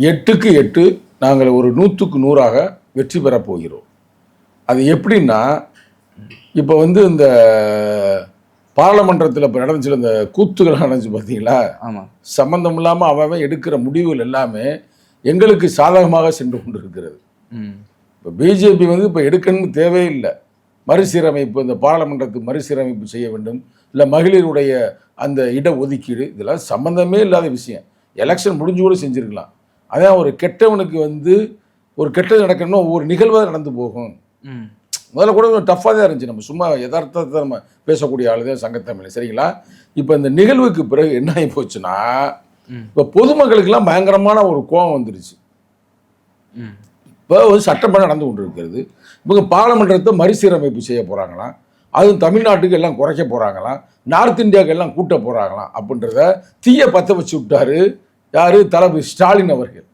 8க்கு 8 நாங்கள் ஒரு 100க்கு 100ஆக வெற்றி பெறப் போகிறோம். அது எப்படின்னா, இப்போ வந்து இந்த பாராளுமன்றத்தில் இப்போ நடந்துச்சு, இந்த கூத்துகள் நடந்துச்சு பார்த்தீங்களா? ஆமாம். சம்பந்தம் இல்லாமல் அவன் எடுக்கிற முடிவுகள் எல்லாமே எங்களுக்கு சாதகமாக சென்று கொண்டு இருக்கிறது. இப்போ பிஜேபி வந்து இப்போ எடுக்கணும்னு தேவையில்லை. மறுசீரமைப்பு, இந்த பாராளுமன்றத்துக்கு மறுசீரமைப்பு செய்ய வேண்டும், இல்லை மகளிருடைய அந்த இட ஒதுக்கீடு, இதெல்லாம் சம்மந்தமே இல்லாத விஷயம். எலெக்ஷன் முடிஞ்சு கூட செஞ்சுருக்கலாம். அதான் ஒரு கெட்டவனுக்கு வந்து ஒரு கெட்டது நடக்கணும்னா ஒவ்வொரு நிகழ்வாக நடந்து போகும். முதல்ல கூட டஃப்பாக தான் இருந்துச்சு. நம்ம சும்மா யதார்த்தத்தை நம்ம பேசக்கூடிய ஆள் தான் சங்கத்தமிழ், சரிங்களா? இப்போ இந்த நிகழ்வுக்கு பிறகு என்ன ஆகி போச்சுன்னா, இப்போ பொதுமக்களுக்கெல்லாம் பயங்கரமான ஒரு கோபம் வந்துருச்சு. இப்போ வந்து சட்டமன்றம் நடந்து கொண்டு இருக்கிறது. இவங்க பாராளுமன்றத்தை மறுசீரமைப்பு செய்ய போகிறாங்களாம், அதுவும் தமிழ்நாட்டுக்கு எல்லாம் குறைக்க போகிறாங்களாம், நார்த் இந்தியாவுக்கு எல்லாம் கூட்ட போகிறாங்களாம் அப்படின்றத தீய பற்ற வச்சு விட்டாரு யார்? தளபதி ஸ்டாலின் அவர்கள்.